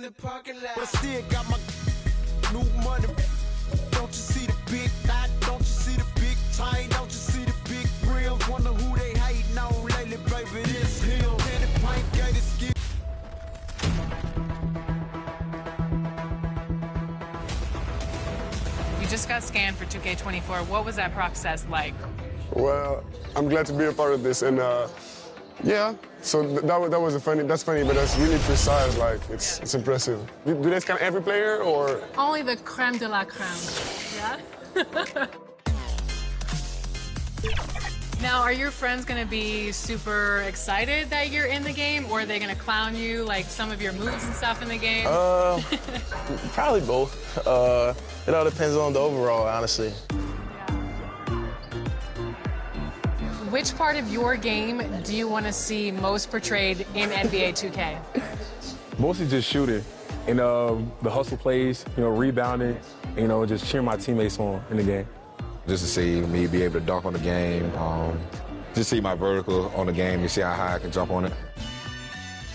in the parking lot. But I still got my new money. Don't you see the big dot? Don't you see the big chain? Don't you see the big grills? Wonder who they hating on lately, baby. This hill. Then the pint gated skin. You just got scanned for 2K24. What was that process like? Well, I'm glad to be a part of this, and yeah. So that's funny, but that's really precise. Like it's impressive. Do they scan every player or? Only the creme de la creme. Yeah. Now, are your friends going to be super excited that you're in the game, or are they going to clown you, like some of your moves and stuff in the game? Probably both. It all depends on the overall, honestly. Which part of your game do you want to see most portrayed in NBA 2K? Mostly just shooting and the hustle plays, rebounding, just cheering my teammates on in the game. Just to see me be able to dunk on the game, just see my vertical on the game, you see how high I can jump on it.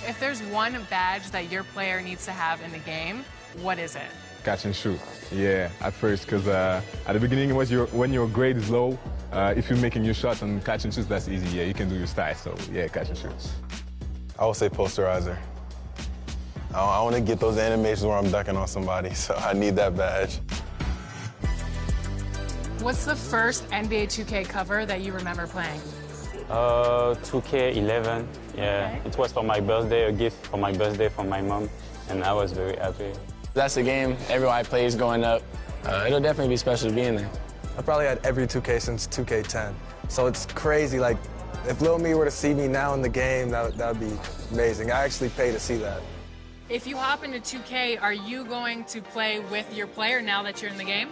If there's one badge that your player needs to have in the game, what is it? Catch and shoot. Yeah, at first, because at the beginning, when your grade is low, if you're making your shots and catch and shoots, that's easy. Yeah, you can do your stats, so yeah, catch and shoot. I would say posterizer. I want to get those animations where I'm dunking on somebody, so I need that badge. What's the first NBA 2K cover that you remember playing? 2K11, yeah. Okay. It was for my birthday, a gift for my birthday from my mom, and I was very happy. That's the game everyone plays growing up. It'll definitely be special to be in there. I probably had every 2K since 2K10. So it's crazy, like, if Lil Me were to see me now in the game, that would be amazing. I actually pay to see that. If you hop into 2K, are you going to play with your player now that you're in the game?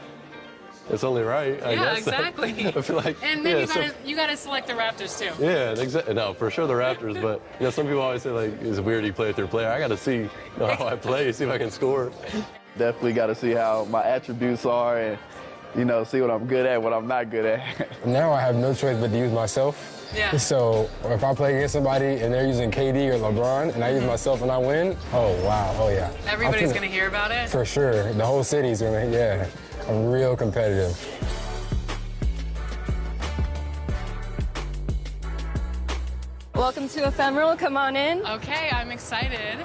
It's only right, I guess. Yeah, exactly. I feel like, and maybe you gotta select the Raptors too. Yeah, exactly. No, for sure the Raptors, but some people always say like, it's weird you play with your player. I gotta see how I play, see if I can score. Definitely gotta see how my attributes are and, see what I'm good at, what I'm not good at. Now I have no choice but to use myself. Yeah. So if I play against somebody and they're using KD or LeBron and I use myself and I win, oh wow, oh yeah. Everybody's gonna hear about it? For sure, the whole city's gonna, yeah. I'm real competitive. Welcome to Ephemeral, come on in. Okay, I'm excited.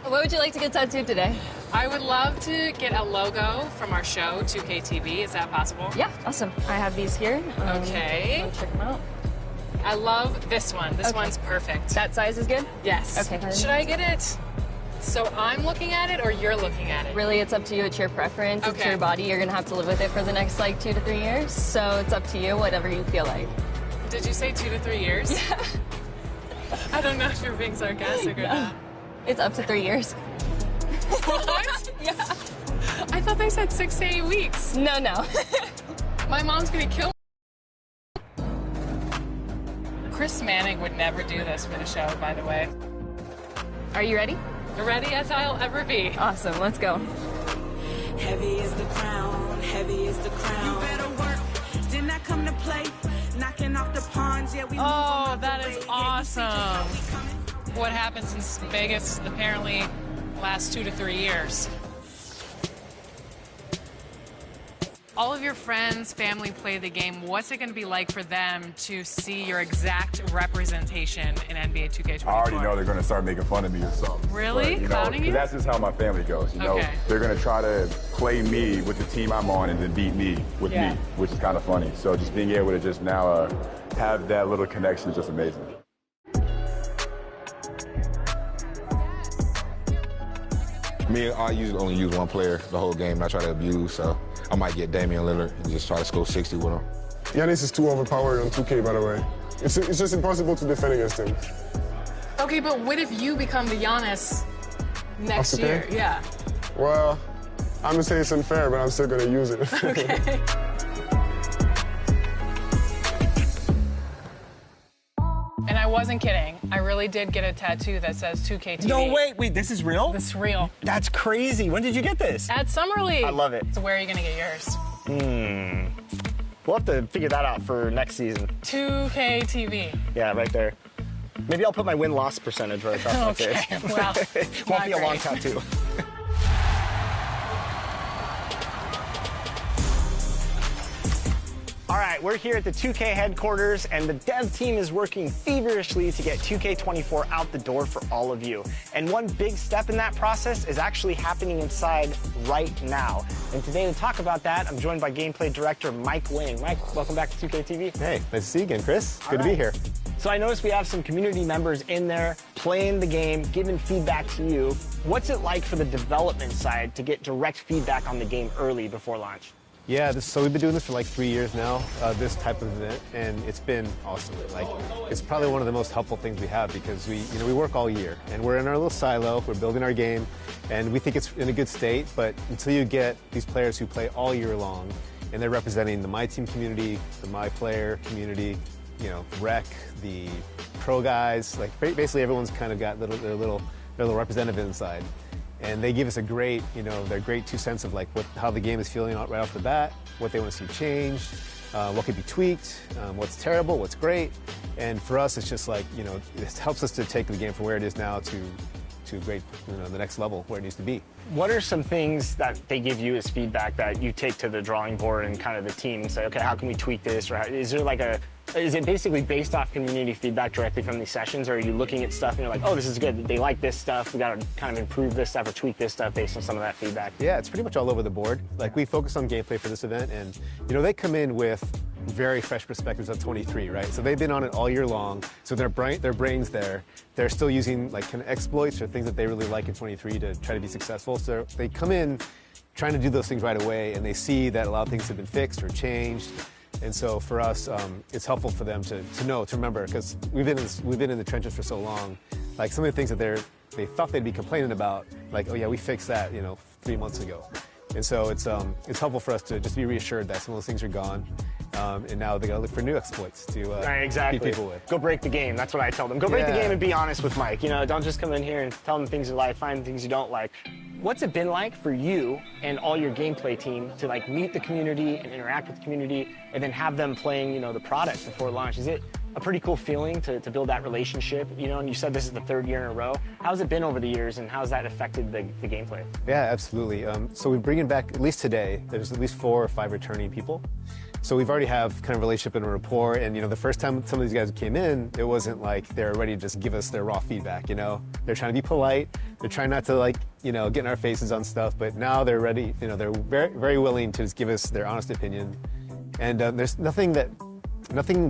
What would you like to get tattooed today? I would love to get a logo from our show, 2K TV. Is that possible? Yeah, awesome. I have these here. Okay. Check them out. I love this one. This one's perfect. That size is good? Yes. Okay. Should I get it? So I'm looking at it or you're looking at it? Really, it's up to you. It's your preference. It's your body. You're going to have to live with it for the next, 2 to 3 years. So it's up to you, whatever you feel like. Did you say 2 to 3 years? Yeah. I don't know if you're being sarcastic or not. It's up to 3 years. What? Yeah. I thought they said 6 to 8 weeks. No. My mom's going to kill me. Chris Manning would never do this for the show, by the way. Are you ready? Ready as I'll ever be. Awesome, let's go. Heavy is the crown, heavy is the crown. You better work, didn't I come to play? Knocking off the pawns, yeah, we Oh, that is awesome. What happened since Vegas apparently last 2 to 3 years? All of your friends, family play the game. What's it going to be like for them to see your exact representation in NBA 2K24? I already know they're going to start making fun of me or something. Really? But, Clowning you? That's just how my family goes. Okay. They're going to try to play me with the team I'm on and then beat me with me, which is kind of funny. So just being able to just now have that little connection is just amazing. Me, I usually only use one player the whole game, and I try to abuse, so I might get Damian Lillard and just try to score 60 with him. Giannis is too overpowered on 2K, by the way. It's just impossible to defend against him. Okay, but what if you become the Giannis next year? Yeah. Well, I'm gonna say it's unfair, but I'm still gonna use it. Okay. And I wasn't kidding. I really did get a tattoo that says 2K TV. No, wait, this is real? This is real. That's crazy. When did you get this? At Summer League. I love it. So where are you gonna get yours? We'll have to figure that out for next season. 2K TV. Yeah, right there. Maybe I'll put my win-loss percentage right across my face. Okay, well, Won't be a long tattoo. All right, we're here at the 2K headquarters, and the dev team is working feverishly to get 2K24 out the door for all of you. And one big step in that process is actually happening inside right now. And today to talk about that, I'm joined by gameplay director Mike Wang. Mike, welcome back to 2K TV. Hey, nice to see you again, Chris. Good to be here. So I noticed we have some community members in there playing the game, giving feedback to you. What's it like for the development side to get direct feedback on the game early before launch? Yeah, so we've been doing this for like 3 years now, this type of event, and it's been awesome. Like, it's probably one of the most helpful things we have because we work all year, and we're in our little silo, we're building our game, and we think it's in a good state, but until you get these players who play all year long, and they're representing the My Team community, the My Player community, Rec, the pro guys, like basically everyone's kind of got their little representative inside. And they give us a great, their great 2 cents of like how the game is feeling right off the bat, what they want to see changed, what could be tweaked, what's terrible, what's great. And for us, it's just like, it helps us to take the game from where it is now to great, the next level where it needs to be. What are some things that they give you as feedback that you take to the drawing board and kind of the team and say, okay, how can we tweak this? Or is there like is it basically based off community feedback directly from these sessions, or are you looking at stuff and you're like, oh, this is good, they like this stuff, we got to kind of improve this stuff or tweak this stuff based on some of that feedback? Yeah, it's pretty much all over the board. Like, we focus on gameplay for this event, and they come in with very fresh perspectives of 23, right? So they've been on it all year long, so their brains there, they're still using like kind of exploits or things that they really like in 23 to try to be successful. So they come in trying to do those things right away, and they see that a lot of things have been fixed or changed. And so for us, it's helpful for them to remember, because we've been in the trenches for so long. Like, some of the things that they thought they'd be complaining about, like, oh yeah, we fixed that, 3 months ago. And so it's helpful for us to just be reassured that some of those things are gone. And now they gotta look for new exploits to beat people with. Go break the game. That's what I tell them. Go break the game and be honest with Mike. Don't just come in here and tell them things you like, find things you don't like. What's it been like for you and all your gameplay team to like meet the community and interact with the community and then have them playing, the product before launch? Is it a pretty cool feeling to build that relationship? And you said this is the 3rd year in a row. How's it been over the years, and how's that affected the gameplay? Yeah, absolutely. So we're bringing back, at least today, there's at least 4 or 5 returning people. So we've already have kind of relationship and a rapport, and the first time some of these guys came in, it wasn't like they're ready to just give us their raw feedback. They're trying to be polite, they're trying not to get in our faces on stuff, but now they're ready. They're very, very willing to just give us their honest opinion, and there's nothing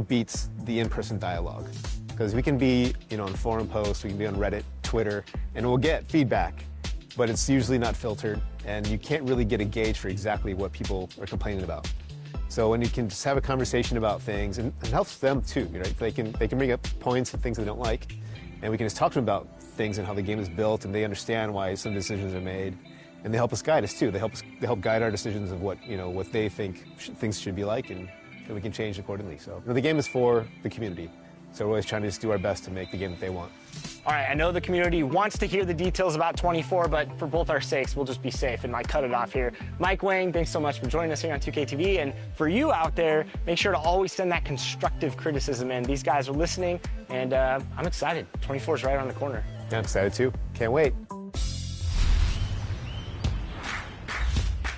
beats the in-person dialogue, because we can be on forum posts, we can be on Reddit, Twitter, and we'll get feedback, but it's usually not filtered, and you can't really get a gauge for exactly what people are complaining about. So when you can just have a conversation about things, and it helps them too, right? They can bring up points of things they don't like, and we can just talk to them about things and how the game is built, and they understand why some decisions are made, and they help us guide us too. They help guide our decisions of what they think things should be like, and we can change accordingly. So the game is for the community, so we're always trying to just do our best to make the game that they want. All right, I know the community wants to hear the details about 24, but for both our sakes, we'll just be safe and cut it off here. Mike Wang, thanks so much for joining us here on 2K TV. And for you out there, make sure to always send that constructive criticism in. These guys are listening, and I'm excited. 24 is right around the corner. Yeah, I'm excited too. Can't wait.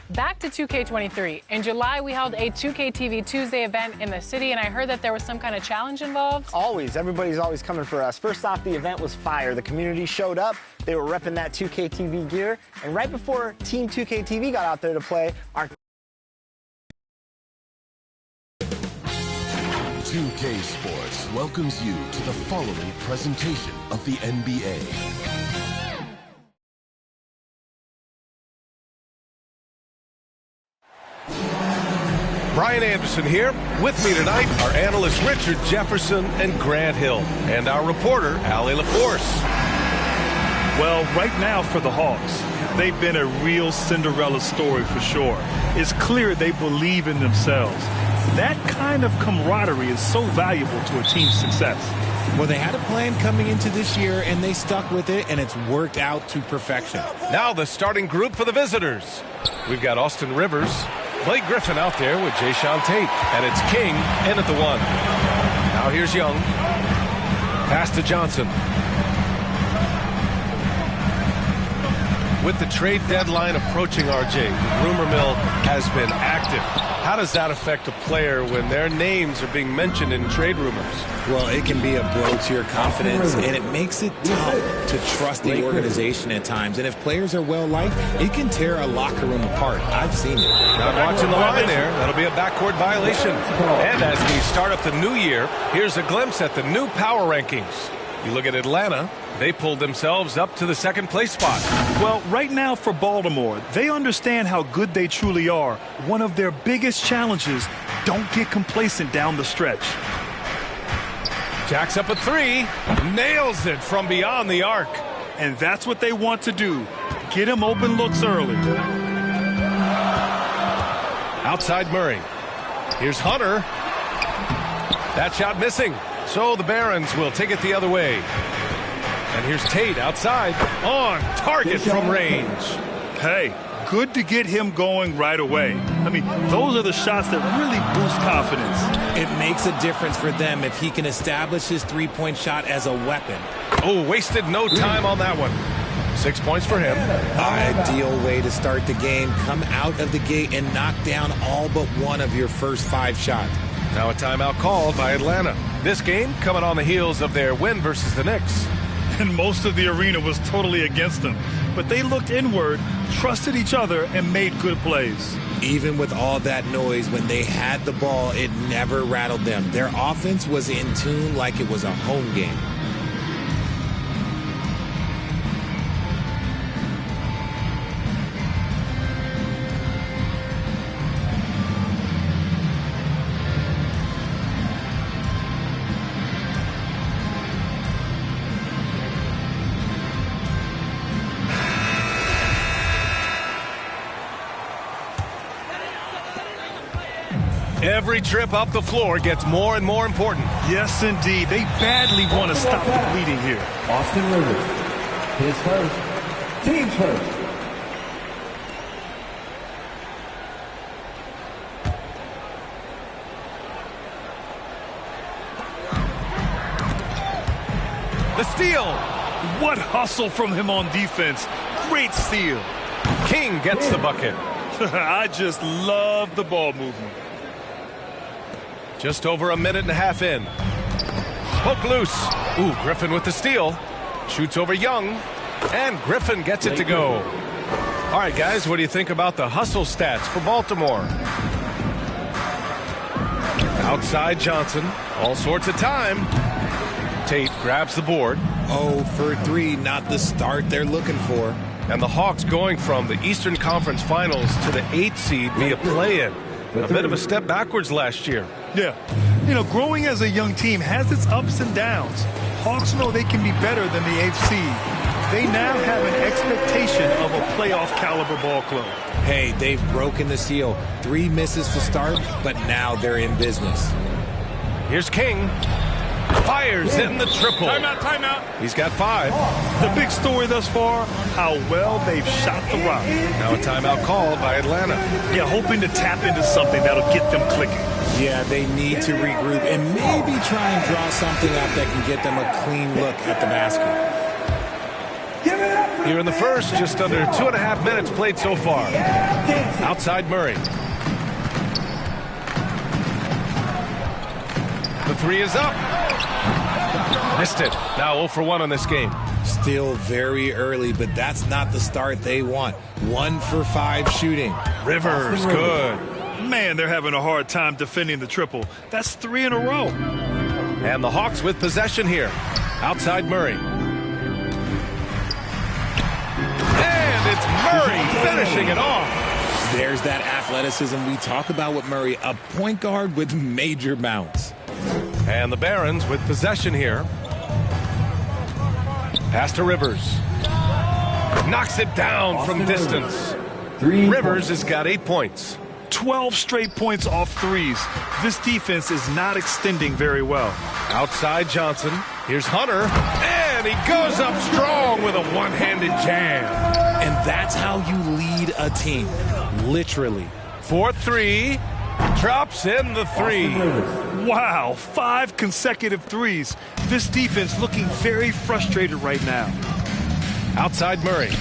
Back to 2K23. In July, we held a 2K TV Tuesday event in the city, and I heard that there was some kind of challenge involved. Always. Everybody's always coming for us. First off, the event was fire. The community showed up. They were repping that 2K TV gear. And right before Team 2K TV got out there to play, our 2K Sports welcomes you to the following presentation of the NBA. Brian Anderson here. With me tonight are analysts Richard Jefferson and Grant Hill, and our reporter, Allie LaForce. Well, right now for the Hawks, they've been a real Cinderella story for sure. It's clear they believe in themselves. That kind of camaraderie is so valuable to a team's success. Well, they had a plan coming into this year, and they stuck with it, and it's worked out to perfection. Now the starting group for the visitors. We've got Austin Rivers, Blake Griffin out there with Jayshawn Tate, and it's King in at the 1. Now here's Young. Pass to Johnson. With the trade deadline approaching, RJ, the rumor mill has been active. How does that affect a player when their names are being mentioned in trade rumors? Well, it can be a blow to your confidence, and it makes it tough to trust the organization at times. And if players are well-liked, it can tear a locker room apart. I've seen it. Not watching the line there. That'll be a backcourt violation. And as we start up the new year, here's a glimpse at the new power rankings. You look at Atlanta, they pulled themselves up to the second place spot. Well, right now for Baltimore, they understand how good they truly are. One of their biggest challenges, don't get complacent down the stretch. Jacks up a three, nails it from beyond the arc. And that's what they want to do. Get him open looks early. Outside Murray. Here's Hunter. That shot missing. So the Barons will take it the other way. And here's Tate outside. On target from range. Hey, good to get him going right away. I mean, those are the shots that really boost confidence. It makes a difference for them if he can establish his three-point shot as a weapon. Oh, wasted no time on that one. 6 points for him. Ideal way to start the game. Come out of the gate and knock down all but one of your first 5 shots. Now a timeout called by Atlanta. This game coming on the heels of their win versus the Knicks. And most of the arena was totally against them. But they looked inward, trusted each other, and made good plays. Even with all that noise, when they had the ball, it never rattled them. Their offense was in tune like it was a home game. Every trip up the floor gets more and more important. Yes, indeed. They badly want to stop the bleeding here. Austin Rivers. His first. Team's first. The steal. What hustle from him on defense. Great steal. King gets the bucket. I just love the ball movement. Just over a minute and a half in. Poke loose. Ooh, Griffin with the steal. Shoots over Young. And Griffin gets it to go. All right, guys, what do you think about the hustle stats for Baltimore? Outside Johnson. All sorts of time. Tate grabs the board. 0 for 3, not the start they're looking for. And the Hawks going from the Eastern Conference Finals to the 8th seed via play-in. A bit of a step backwards last year. Yeah. You know, growing as a young team has its ups and downs. Hawks know they can be better than the 8th seed. They now have an expectation of a playoff caliber ball club. Hey, they've broken the seal. 3 misses to start, but now they're in business. Here's King. Fires in the triple. Timeout. He's got 5. The big story thus far, how well they've shot the rock. Now a timeout called by Atlanta. Yeah, hoping to tap into something that'll get them clicking. Yeah, they need to regroup and maybe try and draw something up that can get them a clean look at the basket. Here in the first, just under 2.5 minutes played so far. Outside Murray. The 3 is up. Missed it. Now 0 for 1 on this game. Still very early, but that's not the start they want. 1 for 5 shooting. Rivers, good. Man, they're having a hard time defending the triple. That's 3 in a row. And the Hawks with possession here. Outside Murray. And it's Murray finishing it off. There's that athleticism we talk about with Murray, a point guard with major bounce. And the Barons with possession here. Pass to Rivers. Knocks it down from distance. Rivers has got 8 points. 12 straight points off threes. This defense is not extending very well. Outside Johnson. Here's Hunter. And he goes up strong with a one-handed jam. And that's how you lead a team. Literally. 4-3. Drops in the three. Wow, 5 consecutive threes. This defense looking very frustrated right now. Outside Murray.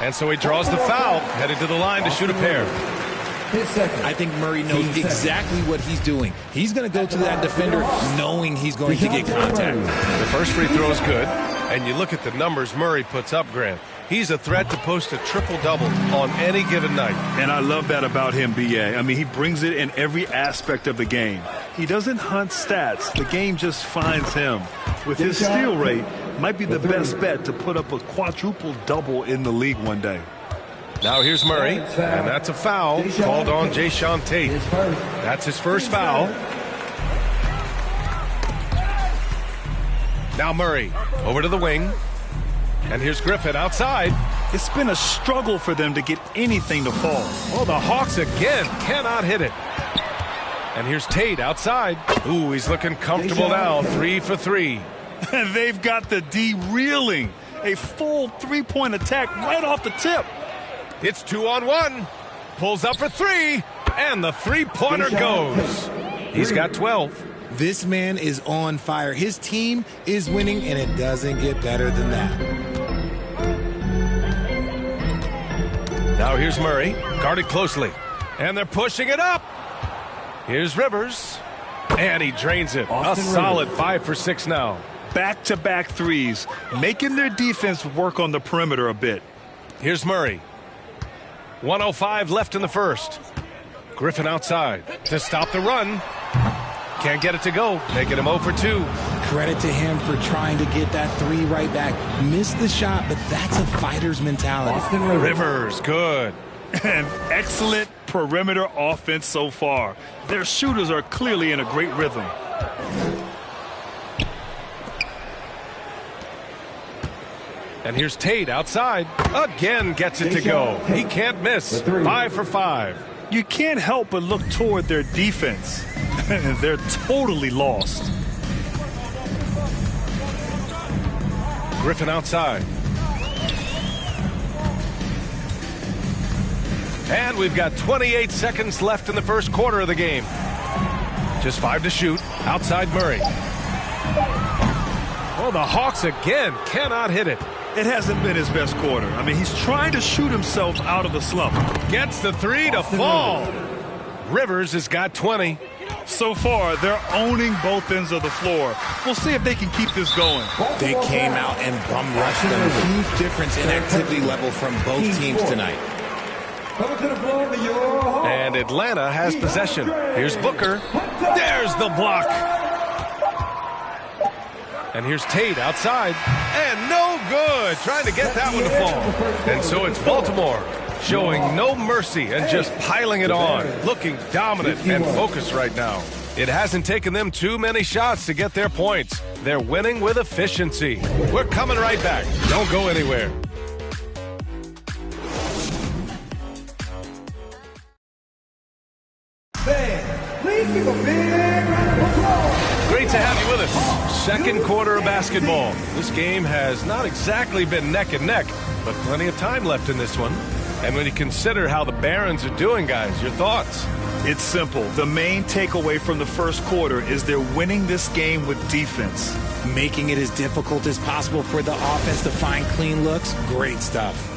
And so he draws the foul, headed to the line to shoot a pair. I think Murray knows exactly what he's doing. He's going to go to that defender knowing he's going to get contact. The first free throw is good, and you look at the numbers Murray puts up, Grant. He's a threat to post a triple-double on any given night. And I love that about him, B.A. I mean, he brings it in every aspect of the game. He doesn't hunt stats. The game just finds him. With his steal rate, might be the best bet to put up a quadruple-double in the league one day. Now here's Murray, and that's a foul called on Jae'Sean Tate. That's his first foul. Now Murray over to the wing. And here's Griffin outside. It's been a struggle for them to get anything to fall. Oh, the Hawks again cannot hit it. And here's Tate outside. Ooh, he's looking comfortable now. 3 for 3. And they've got the D reeling. A full three-point attack right off the tip. It's 2-on-1. Pulls up for 3. And the three-pointer goes. He's got 12. This man is on fire. His team is winning, and it doesn't get better than that. Now here's Murray, guarded closely. And they're pushing it up. Here's Rivers. And he drains it. A solid 5 for 6 now. Back-to-back threes, making their defense work on the perimeter a bit. Here's Murray. 1:05 left in the first. Griffin outside to stop the run. Can't get it to go, making him 0 for 2. Credit to him for trying to get that 3 right back. Missed the shot, but that's a fighter's mentality. Rivers, good. And excellent perimeter offense so far. Their shooters are clearly in a great rhythm. And here's Tate outside. Again gets it to go. He can't miss. 5 for 5. You can't help but look toward their defense. They're totally lost. Griffin outside. And we've got 28 seconds left in the first quarter of the game. Just 5 to shoot. Outside Murray. Oh, the Hawks again cannot hit it. It hasn't been his best quarter. I mean, he's trying to shoot himself out of the slump. Gets the 3 to fall. Rivers has got 20. So far, they're owning both ends of the floor. We'll see if they can keep this going. They came out and bum rushed them. Huge difference in activity level from both teams tonight. And Atlanta has possession. Here's Booker. There's the block. And here's Tate outside. And no good. Trying to get that one to fall. And so it's Baltimore showing no mercy and just piling it on. Looking dominant and focused right now. It hasn't taken them too many shots to get their points. They're winning with efficiency. We're coming right back. Don't go anywhere. Please give a big round of applause. Great to have you with us. Second quarter of basketball. This game has not exactly been neck and neck, but plenty of time left in this one. And when you consider how the Barons are doing, guys, your thoughts? It's simple. The main takeaway from the first quarter is they're winning this game with defense. Making it as difficult as possible for the offense to find clean looks. Great stuff.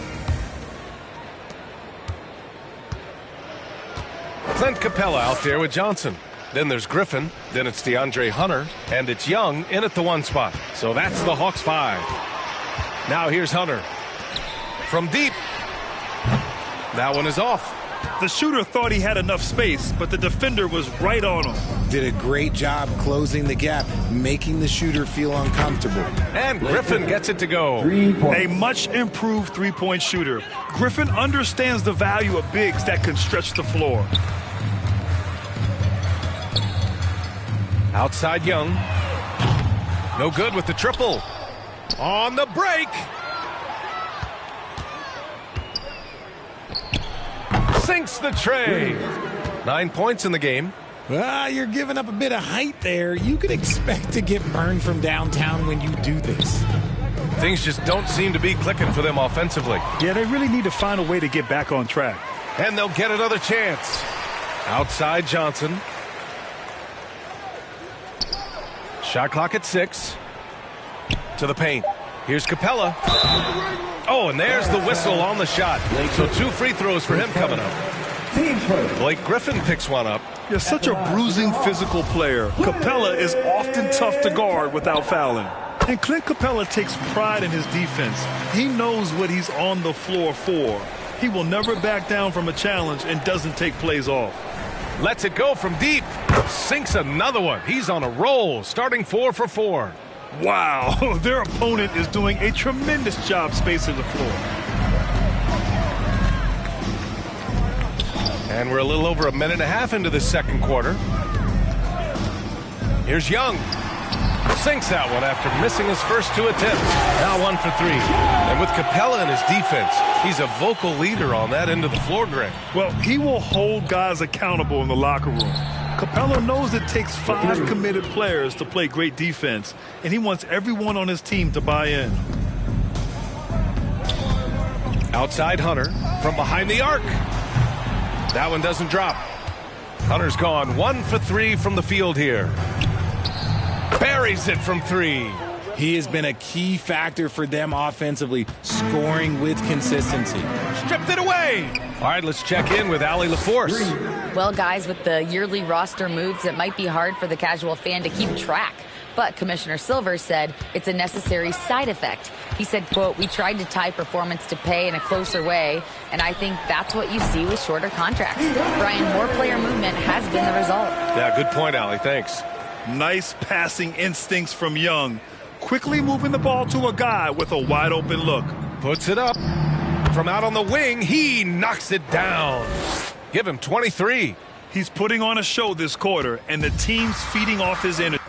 Clint Capella out there with Johnson. Then there's Griffin. Then it's DeAndre Hunter. And it's Young in at the 1 spot. So that's the Hawks 5. Now here's Hunter. From deep. That one is off. The shooter thought he had enough space, but the defender was right on him. Did a great job closing the gap, making the shooter feel uncomfortable. And Griffin gets it to go. A much improved three-point shooter. Griffin understands the value of bigs that can stretch the floor. Outside Young. No good with the triple. On the break. Sinks the tray. 9 points in the game. You're giving up a bit of height there. You could expect to get burned from downtown when you do this. Things just don't seem to be clicking for them offensively. Yeah, they really need to find a way to get back on track. And they'll get another chance. Outside Johnson. Shot clock at 6. To the paint. Here's Capella. Oh, and there's the whistle on the shot. So 2 free throws for him coming up. Blake Griffin picks one up. You're such a bruising physical player. Capella is often tough to guard without fouling. And Clint Capella takes pride in his defense. He knows what he's on the floor for. He will never back down from a challenge and doesn't take plays off. Lets it go from deep. Sinks another one. He's on a roll, starting 4 for 4. Wow, their opponent is doing a tremendous job spacing the floor. And we're a little over a minute and a half into the second quarter. Here's Young. Sinks that one after missing his first 2 attempts. Now 1 for 3. And with Capella in his defense, he's a vocal leader on that end of the floor, Greg. Well, he will hold guys accountable in the locker room. Capella knows it takes 5 committed players to play great defense, and he wants everyone on his team to buy in. Outside Hunter from behind the arc. That one doesn't drop. Hunter's gone 1 for 3 from the field here. Buries it from 3. He has been a key factor for them offensively, scoring with consistency. Stripped it away. All right, let's check in with Allie LaForce. Well, guys, with the yearly roster moves, it might be hard for the casual fan to keep track. But Commissioner Silver said it's a necessary side effect. He said, quote, "We tried to tie performance to pay in a closer way, and I think that's what you see with shorter contracts." Brian, more player movement has been the result. Yeah, good point, Allie. Thanks. Nice passing instincts from Young. Quickly moving the ball to a guy with a wide open look. Puts it up. From out on the wing, he knocks it down. Give him 23. He's putting on a show this quarter, and the team's feeding off his energy.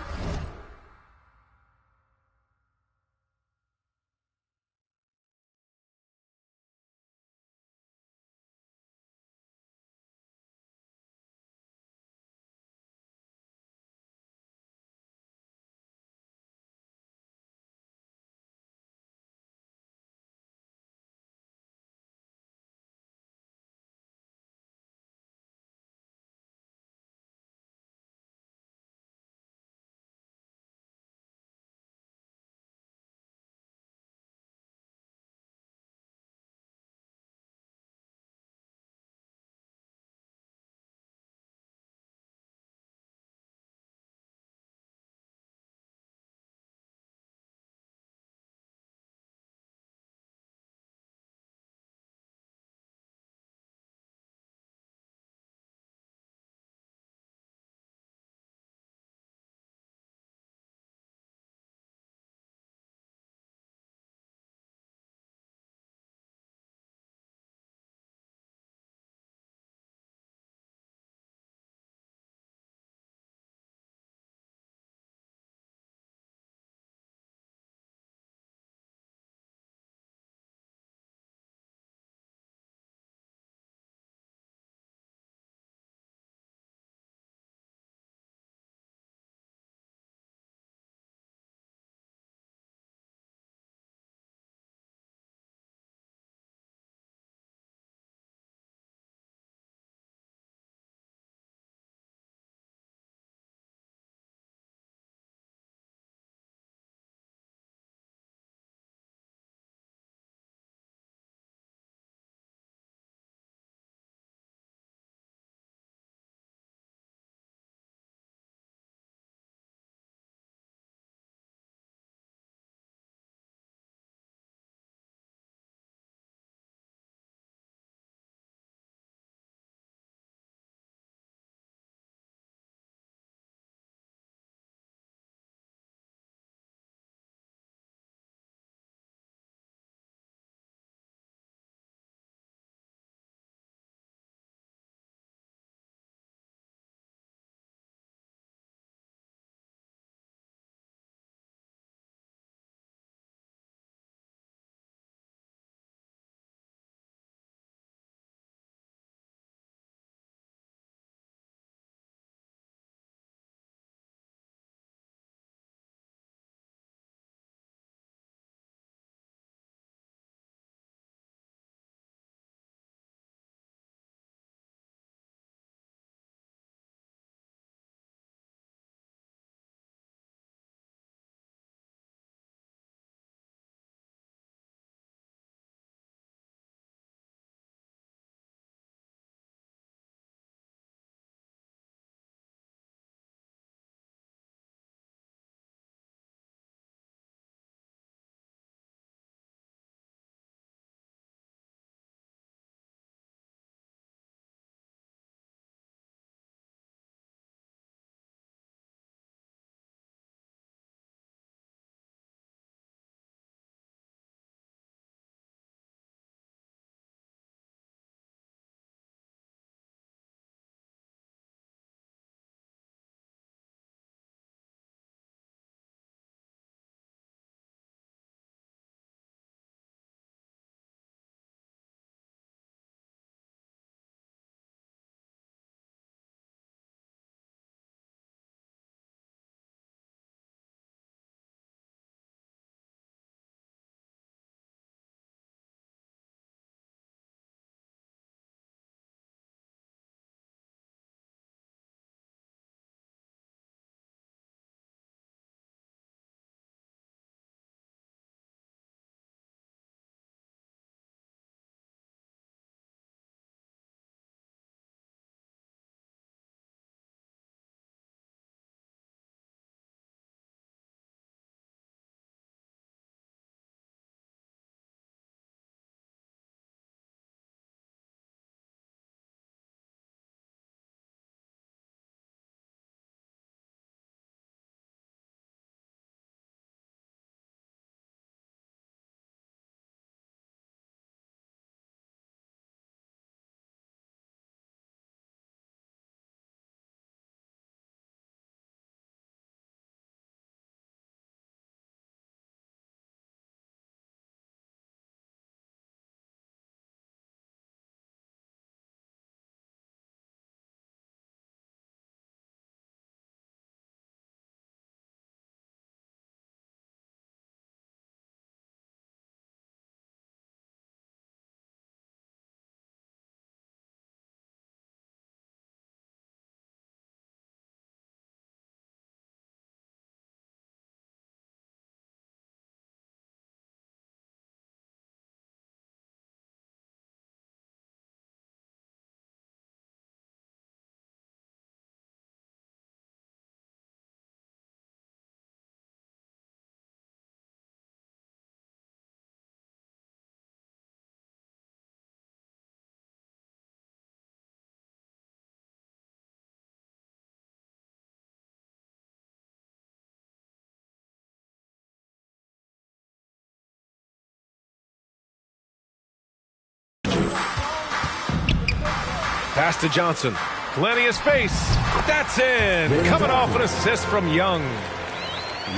Pass to Johnson. Plenty of space. That's in. Coming off an assist from Young.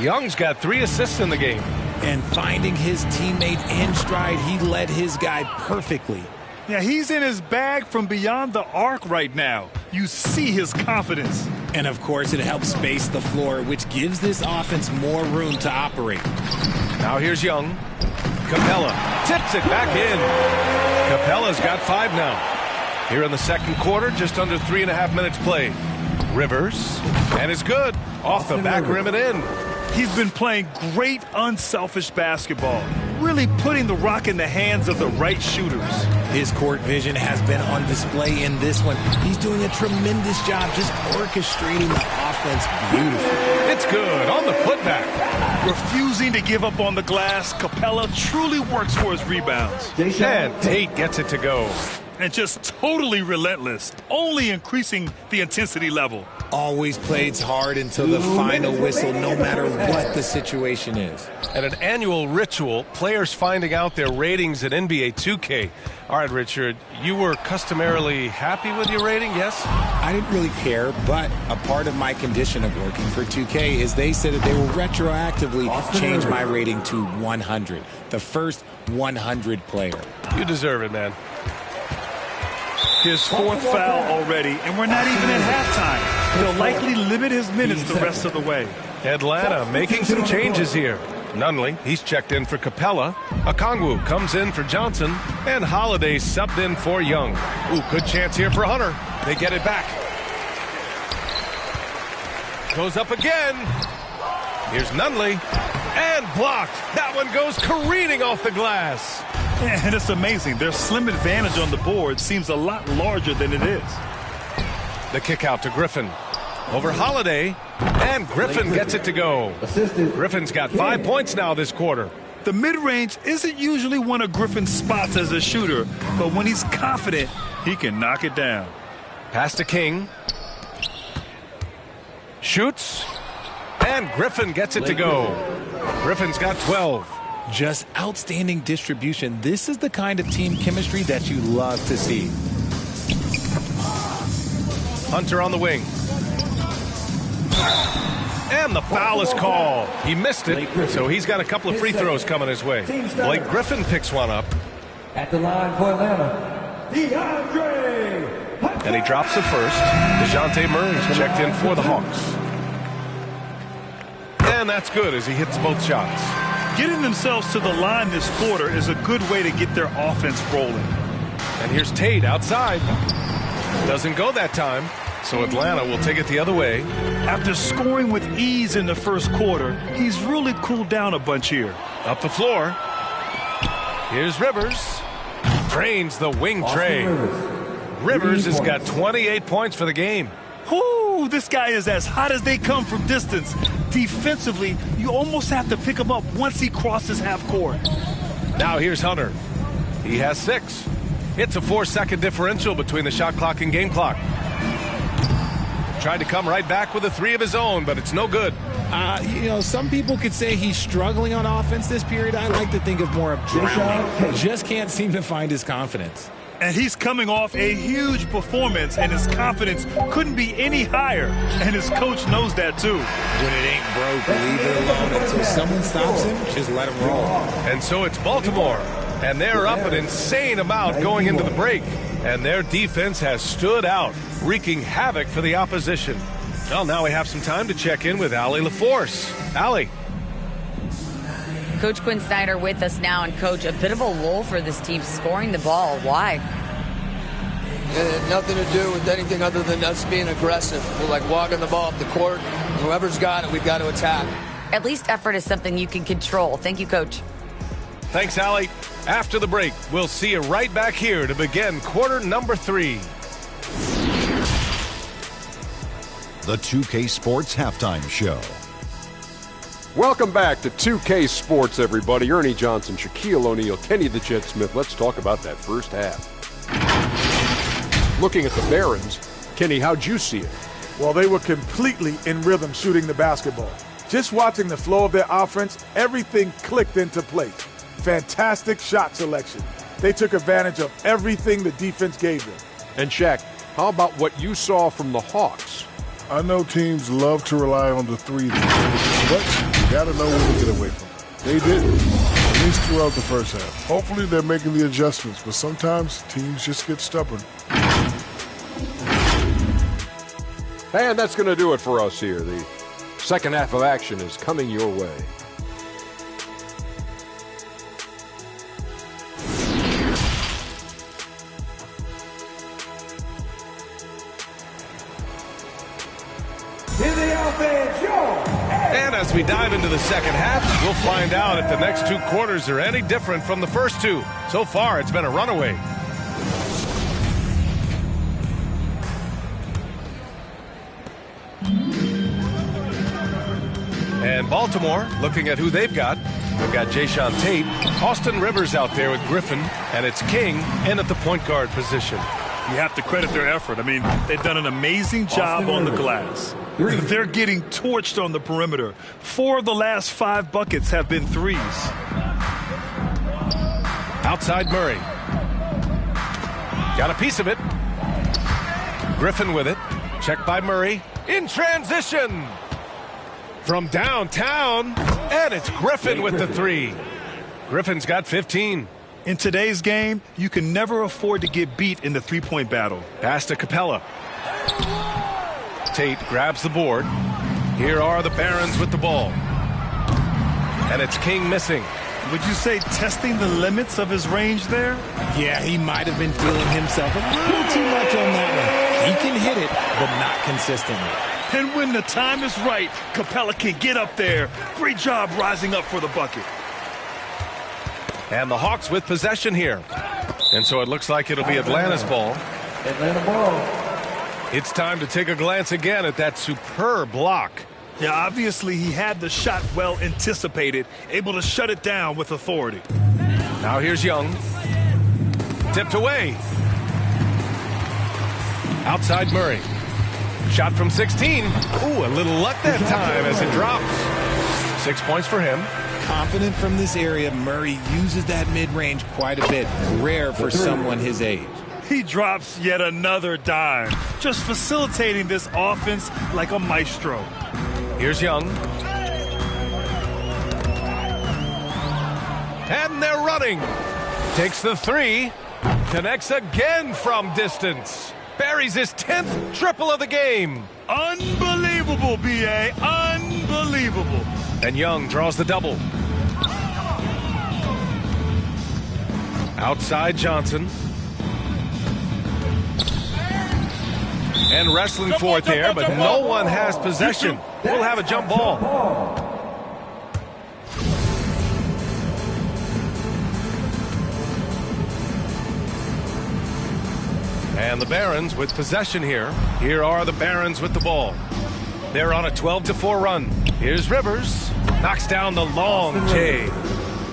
Young's got 3 assists in the game. And finding his teammate in stride, he led his guy perfectly. Yeah, he's in his bag from beyond the arc right now. You see his confidence. And, of course, it helps space the floor, which gives this offense more room to operate. Now here's Young. Capella tips it back in. Capella's got 5 now. Here in the second quarter, just under 3.5 minutes played. Rivers, and it's good. Off the back rim and in. He's been playing great, unselfish basketball, really putting the rock in the hands of the right shooters. His court vision has been on display in this one. He's doing a tremendous job just orchestrating the offense beautifully. It's good on the putback. Refusing to give up on the glass, Capella truly works for his rebounds. And Tate gets it to go. And just totally relentless, only increasing the intensity level. Always plays hard until the final whistle, no matter what the situation is. At an annual ritual, players finding out their ratings at NBA 2K. All right, Richard, you were customarily happy with your rating, yes? I didn't really care, but a part of my condition of working for 2K is they said that they will retroactively change my rating to 100, the first 100 player. You deserve it, man. His 4th foul already, and we're not even at halftime. They'll likely limit his minutes the rest of the way. Atlanta making some changes here. Nunley, he's checked in for Capella. Okongwu comes in for Johnson. And Holiday subbed in for Young. Ooh, good chance here for Hunter. They get it back. Goes up again. Here's Nunley. And blocked. That one goes careening off the glass. And it's amazing. Their slim advantage on the board seems a lot larger than it is. The kick out to Griffin. Over Holiday. And Griffin gets it to go. Griffin's got 5 points now this quarter. The mid-range isn't usually one of Griffin's spots as a shooter, but when he's confident, he can knock it down. Pass to King. Shoots. And Griffin gets it to go. Griffin's got 12. Just outstanding distribution. This is the kind of team chemistry that you love to see. Hunter on the wing. And the foul is called. He missed it, so he's got a couple of free throws coming his way. Blake Griffin picks one up. At the line for Atlanta, DeAndre. And he drops the first. DeJounte Murray's checked in for the Hawks. And that's good as he hits both shots. Getting themselves to the line this quarter is a good way to get their offense rolling. And here's Tate outside. Doesn't go that time, so Atlanta will take it the other way. After scoring with ease in the first quarter, he's really cooled down a bunch here. Up the floor. Here's Rivers. Drains the wing tray. Rivers has got 28 points for the game. Whoo, this guy is as hot as they come from distance. Defensively, you almost have to pick him up once he crosses half court. Now here's Hunter. He has 6. It's a 4-second differential between the shot clock and game clock. Tried to come right back with a 3 of his own, but it's no good. Some people could say he's struggling on offense this period. I like to think of more of drowning. Just can't seem to find his confidence. And he's coming off a huge performance, and his confidence couldn't be any higher. And his coach knows that, too. When it ain't broke, leave it alone. Until someone stops him, just let him roll. And so it's Baltimore. And they're up an insane amount going into the break. And their defense has stood out, wreaking havoc for the opposition. Well, now we have some time to check in with Allie LaForce. Allie. Coach Quinn Snyder with us now. And, Coach, a bit of a lull for this team scoring the ball. Why? It had nothing to do with anything other than us being aggressive. We're like walking the ball up the court. Whoever's got it, we've got to attack. At least effort is something you can control. Thank you, Coach. Thanks, Allie. After the break, we'll see you right back here to begin quarter number 3. The 2K Sports Halftime Show. Welcome back to 2K Sports, everybody. Ernie Johnson, Shaquille O'Neal, Kenny the Jet Smith. Let's talk about that first half. Looking at the Barons, Kenny, how'd you see it? Well, they were completely in rhythm shooting the basketball. Just watching the flow of their offense, everything clicked into place. Fantastic shot selection. They took advantage of everything the defense gave them. And Shaq, How about what you saw from the Hawks? I know teams love to rely on the three, but you got to know when to get away from it. They didn't, at least throughout the first half. Hopefully they're making the adjustments, but sometimes teams just get stubborn. And that's going to do it for us here. The second half of action is coming your way. And as we dive into the second half, we'll find out if the next two quarters are any different from the first two. So far, it's been a runaway. And Baltimore, looking at who they've got. They've got Jayshawn Tate, Austin Rivers out there with Griffin, and it's King in at the point guard position. You have to credit their effort. I mean, they've done an amazing job on the glass. They're getting torched on the perimeter. 4 of the last 5 buckets have been threes. Outside Murray. Got a piece of it. Griffin with it. Checked by Murray. In transition. From downtown. And it's Griffin with the three. Griffin's got 15. In today's game, you can never afford to get beat in the three-point battle. Pass to Capella. Tate grabs the board. Here are the Barons with the ball. And it's King missing. Would you say testing the limits of his range there? Yeah, he might have been feeling himself a little too much on that one. He can hit it, but not consistently. And when the time is right, Capella can get up there. Great job rising up for the bucket. And the Hawks with possession here. And so it looks like it'll be Atlanta's ball. Atlanta ball. It's time to take a glance again at that superb block. Yeah, obviously he had the shot well anticipated, able to shut it down with authority. Now here's Young. Tipped away. Outside Murray. Shot from 16. Ooh, a little luck that time as it drops. 6 points for him. Confident from this area, Murray uses that mid-range quite a bit. Rare for someone his age. He drops yet another dime, just facilitating this offense like a maestro. Here's Young. And they're running. Takes the three. Connects again from distance. Buries his 10th triple of the game. Unbelievable, B.A. Unbelievable. And Young draws the double. Outside Johnson. And wrestling for it there, but no one has possession. We'll have a jump ball. And the Barons with possession here. Here are the Barons with the ball. They're on a 12-4 run. Here's Rivers. Knocks down the long J.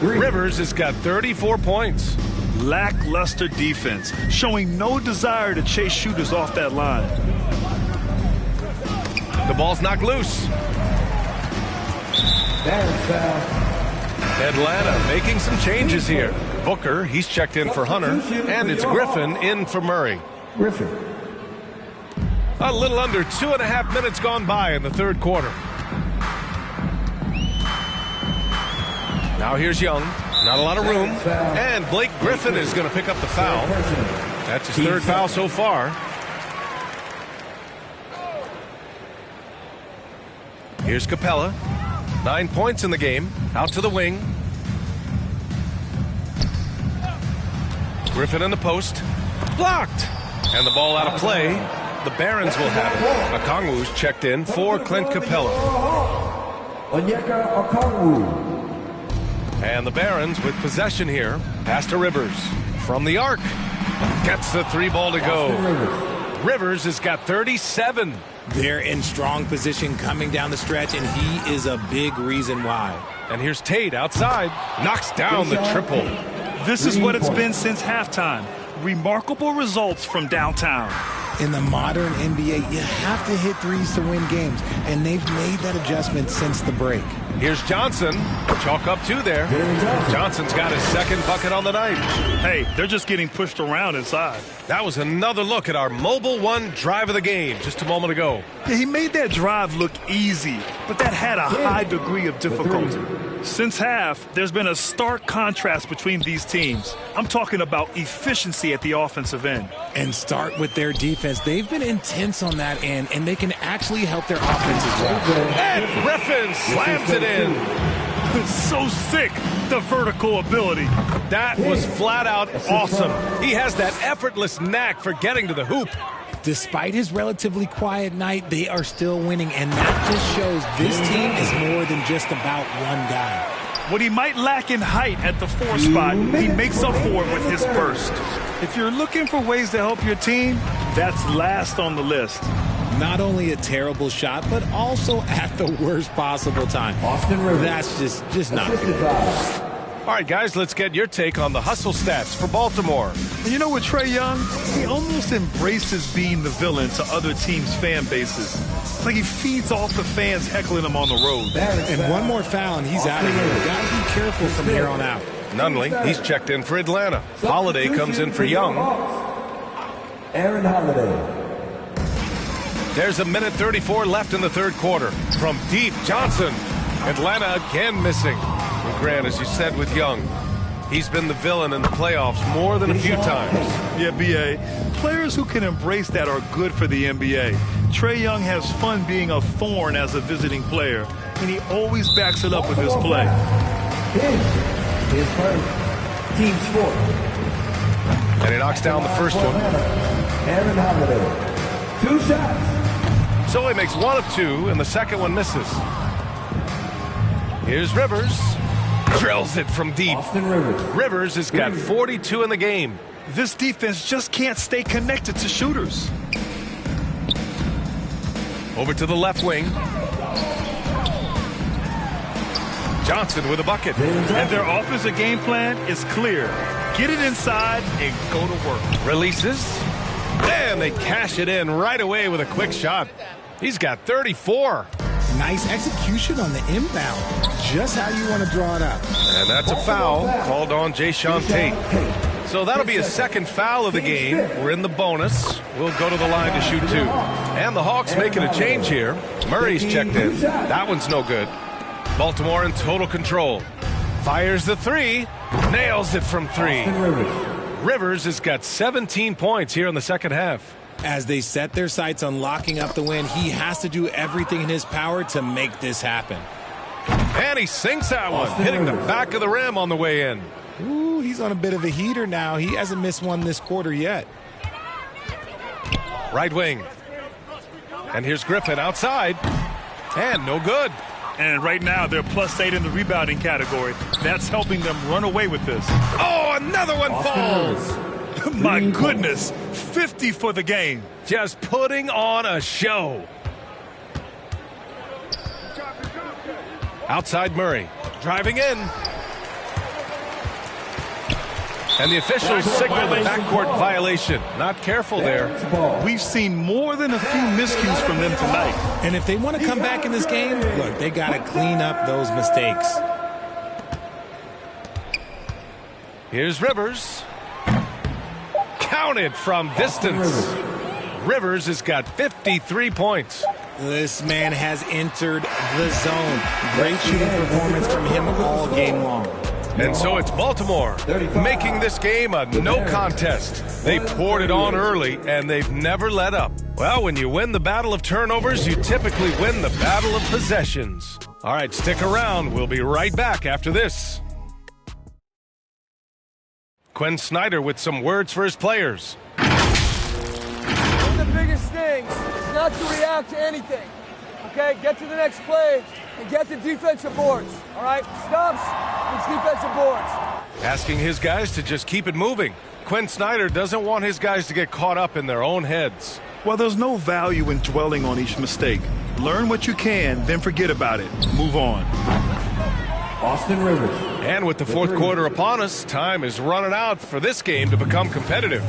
Rivers has got 34 points. Lackluster defense, showing no desire to chase shooters off that line. The ball's knocked loose. Atlanta making some changes here. Booker, he's checked in for Hunter, and it's Griffin in for Murray. Griffin. A little under 2.5 minutes gone by in the third quarter. Now here's Young. Not a lot of room. And Blake Griffin is going to pick up the foul. That's his third foul so far. Here's Capella. 9 points in the game. Out to the wing. Griffin in the post. Blocked. And the ball out of play. The Barons will have it. Okongwu's checked in for Clint Capella. Onyeka Okongwu. And the Barons with possession here. Pass to Rivers. From the arc. Gets the three ball to go. Rivers has got 37. They're in strong position coming down the stretch, and he is a big reason why. And here's Tate outside. Knocks down the triple. This is what it's been since halftime. Remarkable results from downtown. In the modern NBA, you have to hit threes to win games, and they've made that adjustment since the break. Here's Johnson. Chalk up 2 there. Johnson's got his second bucket on the night. Hey, they're just getting pushed around inside. That was another look at our Mobile One drive of the game just a moment ago. Yeah, he made that drive look easy, but that had a high degree of difficulty. Since half, there's been a stark contrast between these teams. I'm talking about efficiency at the offensive end. And start with their defense. They've been intense on that end, and they can actually help their offense as well. And Griffin slams it in. It's so sick, the vertical ability. That was flat out awesome. He has that effortless knack for getting to the hoop. Despite his relatively quiet night, they are still winning, and that just shows this team is more than just about one guy. What he might lack in height at the 4 spot, he makes up for it with his burst. If you're looking for ways to help your team, that's last on the list. Not only a terrible shot, but also at the worst possible time. That's just not good. All right, guys, let's get your take on the hustle stats for Baltimore. And you know what, Trae Young? He almost embraces being the villain to other teams' fan bases. It's like he feeds off the fans heckling him on the road. And one more foul, and he's out of here. Got to be careful from here on out. Nunley, he's checked in for Atlanta. Holiday comes in for Young. Aaron Holiday. There's 1:34 left in the third quarter. From deep, Johnson. Atlanta again missing. And Grant, as you said with Young, he's been the villain in the playoffs more than a few times. Yeah, B.A. Players who can embrace that are good for the NBA. Trae Young has fun being a thorn as a visiting player, and he always backs it up with his play. His first. Team score. And he knocks down the first one. Aaron Holiday. 2 shots. So he makes 1 of 2, and the second one misses. Here's Rivers. Drills it from deep. Rivers has got 42 in the game. This defense just can't stay connected to shooters. Over to the left wing. Johnson with a bucket. And their offensive game plan is clear. Get it inside and go to work. Releases. And they cash it in right away with a quick shot. He's got 34. Nice execution on the inbound. Just how you want to draw it up. And that's a foul called on Jae'Sean Tate. So that'll be a second foul of the game. We're in the bonus. We'll go to the line to shoot 2. And the Hawks making a change here. Murray's checked in. That one's no good. Baltimore in total control. Fires the 3. Nails it from 3. Rivers has got 17 points here in the second half. As they set their sights on locking up the win, he has to do everything in his power to make this happen. And he sinks that one, hitting the back of the rim on the way in. Ooh, he's on a bit of a heater now. He hasn't missed one this quarter yet. Right wing. And here's Griffin outside. And no good. And right now, they're +8 in the rebounding category. That's helping them run away with this. Oh, another one falls. My goodness, 50 for the game. Just putting on a show. Outside Murray, driving in. And the officials signal the backcourt violation. Not careful there. We've seen more than a few miscues from them tonight. And if they want to come back in this game, look, they got to clean up those mistakes. Here's Rivers. Counted from distance. Rivers has got 53 points. This man has entered the zone. Great shooting performance from him all game long. And so it's Baltimore making this game a no contest. They poured it on early, and they've never let up. Well, when you win the battle of turnovers, you typically win the battle of possessions. All right, stick around. We'll be right back after this. Quinn Snyder with some words for his players. One of the biggest things is not to react to anything. Okay, get to the next play and get the defensive boards. All right, stops, it's defensive boards. Asking his guys to just keep it moving. Quinn Snyder doesn't want his guys to get caught up in their own heads. Well, there's no value in dwelling on each mistake. Learn what you can, then forget about it. Move on. Austin Rivers. And with the fourth quarter upon us, time is running out for this game to become competitive.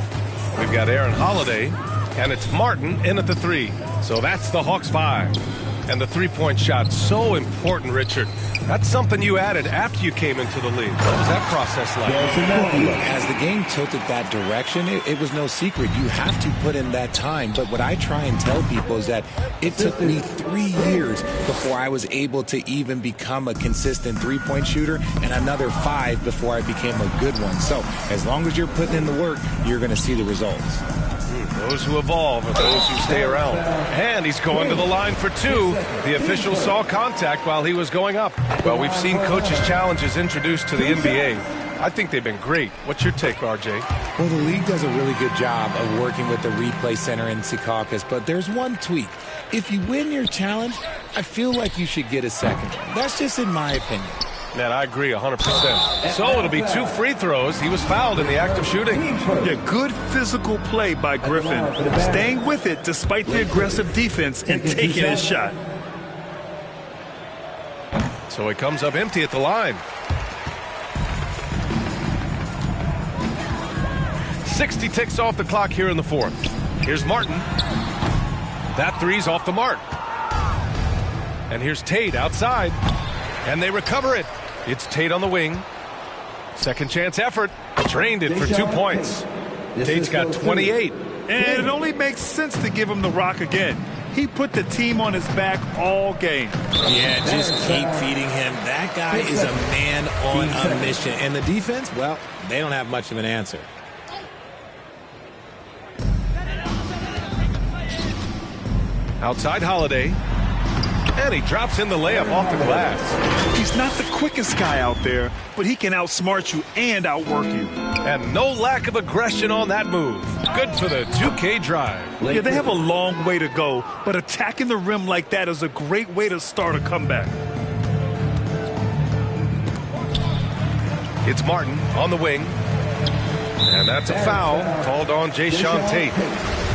We've got Aaron Holiday And it's Martin in at the 3. So that's the Hawks 5. And the three-point shot, so important, Richard. That's something you added after you came into the league. What was that process like? As the game tilted that direction, it was no secret. You have to put in that time. But what I try and tell people is that it took me 3 years before I was able to even become a consistent three-point shooter, and another 5 before I became a good one. So as long as you're putting in the work, you're going to see the results. Those who evolve are those who stay around. And he's going to the line for 2. The official saw contact while he was going up. Well, we've seen coaches' challenges introduced to the NBA. I think they've been great. What's your take, RJ? Well, the league does a really good job of working with the replay center in Secaucus, but there's one tweak. If you win your challenge, I feel like you should get a second one. That's just in my opinion. Man, I agree 100%. So it'll be 2 free throws. He was fouled in the act of shooting. Yeah, good physical play by Griffin. Staying with it despite the aggressive defense and taking his shot. So he comes up empty at the line. 60 ticks off the clock here in the 4th. Here's Martin. That 3's off the mark. And here's Tate outside. And they recover it. It's Tate on the wing. Second chance effort. Drained it for 2 points. Tate's got 28. And it only makes sense to give him the rock again. He put the team on his back all game. Yeah, just keep feeding him. That guy is a man on a mission. And the defense, well, they don't have much of an answer. Outside Holiday. And he drops in the layup off the glass. He's not the quickest guy out there, but he can outsmart you and outwork you. And no lack of aggression on that move. Good for the 2K drive. Yeah, they have a long way to go, but attacking the rim like that is a great way to start a comeback. It's Martin on the wing. And that's a foul called on Jayshawn Tate.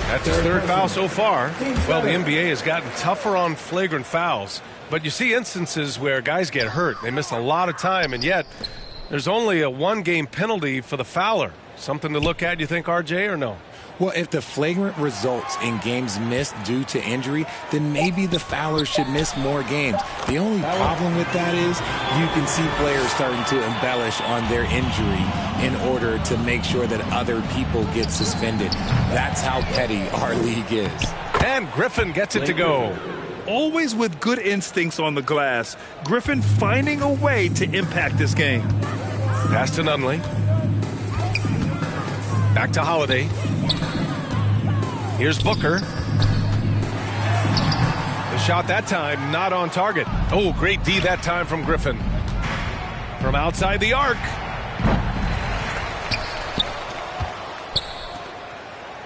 That's his 3rd foul so far. Well, the NBA has gotten tougher on flagrant fouls. But you see instances where guys get hurt. They miss a lot of time, and yet there's only a 1-game penalty for the fouler. Something to look at, you think, RJ, or no? Well, if the flagrant results in games missed due to injury, then maybe the fouler should miss more games. The only problem with that is you can see players starting to embellish on their injury in order to make sure that other people get suspended. That's how petty our league is. And Griffin gets it to go. Always with good instincts on the glass. Griffin finding a way to impact this game. Pass to Nunley. Back to Holiday. Here's Booker. The shot that time not on target. Oh, great D that time from Griffin. From outside the arc.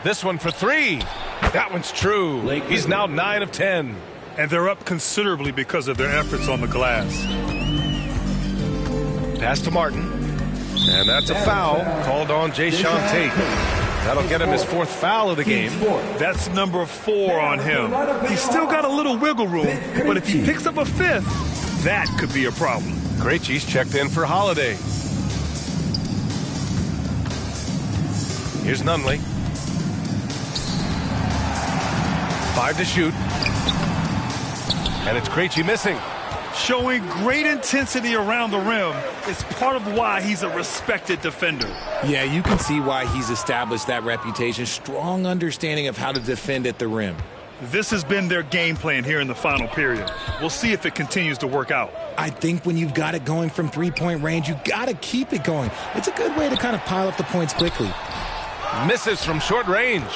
This one for 3. That one's true. He's now 9 of 10. And they're up considerably because of their efforts on the glass. Pass to Martin. And that's a foul called on Jayshawn Tate. That'll get him his 4th foul of the game. That's number 4 on him. He's still got a little wiggle room, but if he picks up a 5th, that could be a problem. Krejci's checked in for Holiday. Here's Nunley. 5 to shoot. And it's Krejci missing. Showing great intensity around the rim is part of why he's a respected defender. Yeah, you can see why he's established that reputation. Strong understanding of how to defend at the rim. This has been their game plan here in the final period. We'll see if it continues to work out. I think when you've got it going from 3-point range, you got to keep it going. It's a good way to kind of pile up the points quickly. Misses from short range.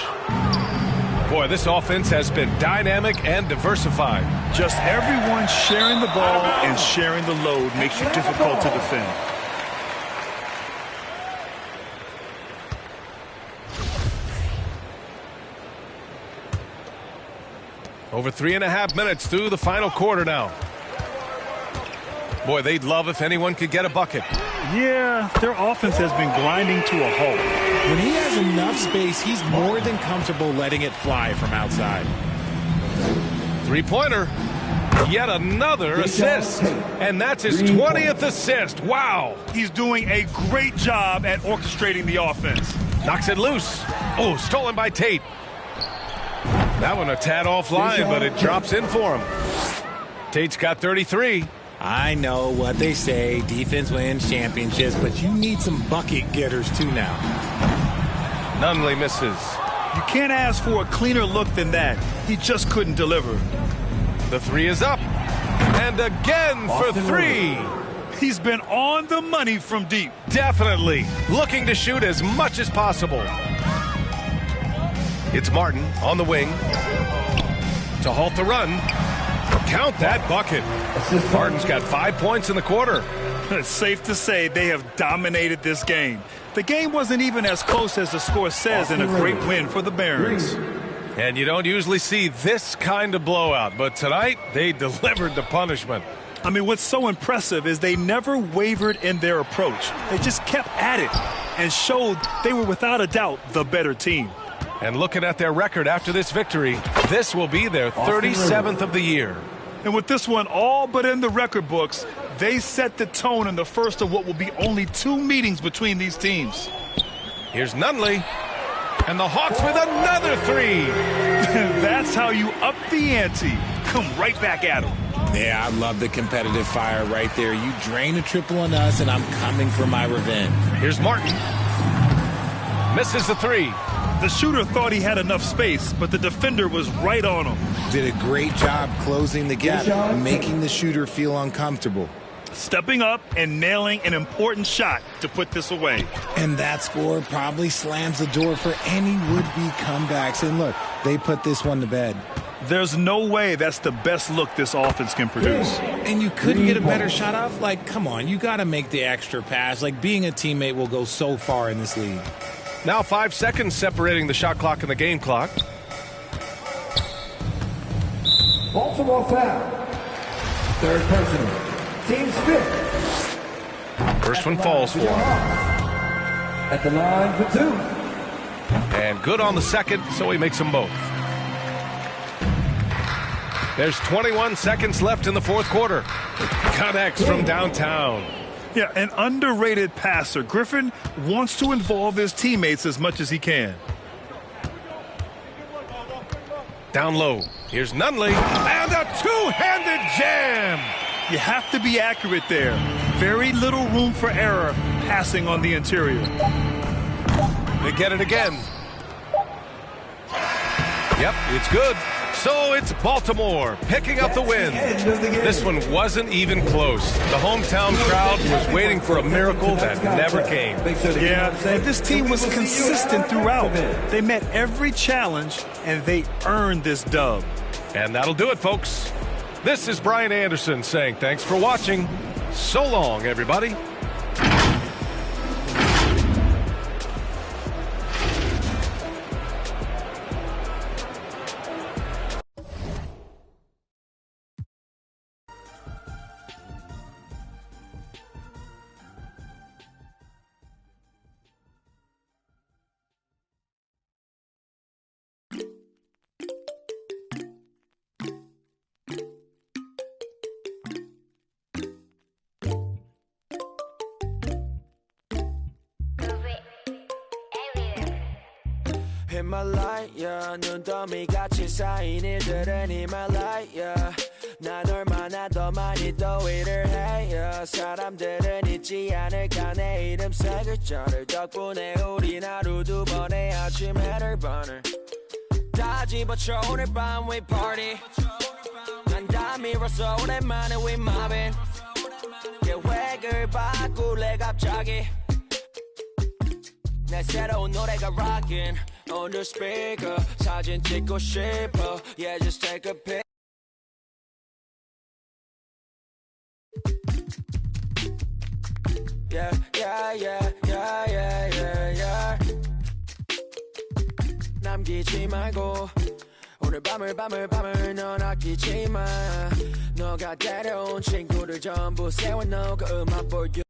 Boy, this offense has been dynamic and diversified. Just everyone sharing the ball and sharing the load makes you difficult to defend. Over 3.5 minutes through the final quarter now. Boy, they'd love if anyone could get a bucket. Yeah, their offense has been grinding to a halt. When he has enough space, he's more than comfortable letting it fly from outside. 3-pointer. Yet another assist. And that's his 20th assist. Wow. He's doing a great job at orchestrating the offense. Knocks it loose. Oh, stolen by Tate. That one a tad offline, but it drops in for him. Tate's got 33. I know what they say, defense wins championships, but you need some bucket getters too now. Nunley misses. You can't ask for a cleaner look than that. He just couldn't deliver. The three is up. And again for three. He's been on the money from deep. Definitely. Looking to shoot as much as possible. It's Martin on the wing to halt the run. Count that bucket. Martin's got 5 points in the quarter. It's safe to say they have dominated this game. The game wasn't even as close as the score says in a great win for the Barons. And you don't usually see this kind of blowout, but tonight they delivered the punishment. I mean, what's so impressive is they never wavered in their approach. They just kept at it and showed they were without a doubt the better team. And looking at their record after this victory, this will be their 37th of the year. And with this one all but in the record books, they set the tone in the first of what will be only 2 meetings between these teams. Here's Nunley. And the Hawks with another three. That's how you up the ante. Come right back at them. Yeah, I love the competitive fire right there. You drain a triple on us, and I'm coming for my revenge. Here's Martin. Misses the three. The shooter thought he had enough space, but the defender was right on him. Did a great job closing the gap, making the shooter feel uncomfortable. Stepping up and nailing an important shot to put this away. And that score probably slams the door for any would-be comebacks. And look, they put this one to bed. There's no way that's the best look this offense can produce. And you couldn't get a better shot off? Like, come on, you got to make the extra pass. Like, being a teammate will go so far in this league. Now 5 seconds separating the shot clock and the game clock. Baltimore foul. Third personal. Team's fifth. First one falls for him. At the line for 2. And good on the second, so he makes them both. There's 21 seconds left in the fourth quarter. Connects from downtown. Yeah, an underrated passer. Griffin wants to involve his teammates as much as he can. Down low. Here's Nunley. And a two-handed jam. You have to be accurate there. Very little room for error passing on the interior. They get it again. Yep, it's good. So it's Baltimore picking up the win. This one wasn't even close. The hometown crowd was waiting for a miracle that never came. Yeah, and this team was consistent throughout. They met every challenge, and they earned this dub. And that'll do it, folks. This is Brian Anderson saying thanks for watching. So long, everybody. In my light, yeah. 눈더미 같이 쌓인 일들은 in my light, yeah. 난 얼마나 더 많이 더 일을 해, yeah. 사람들은 잊지 않을까 내 이름 세 글자를. 덕분에 우린 하루 2번의 아침 해를 burner. 다 집어쳐 오늘 밤 we party. 난 다 밀어서 오랜만에 we mobbing. 계획을 바꿀래 갑자기. 내 새로운 노래가 rockin' on the speaker. 사진 찍고 싶어. Yeah, just take a pic. Yeah, yeah, yeah, yeah, yeah, yeah, yeah. 남기지 말고 오늘 밤을 넌 아끼지 마. 너가 데려온 친구들 전부 세워놓고 음악 for you.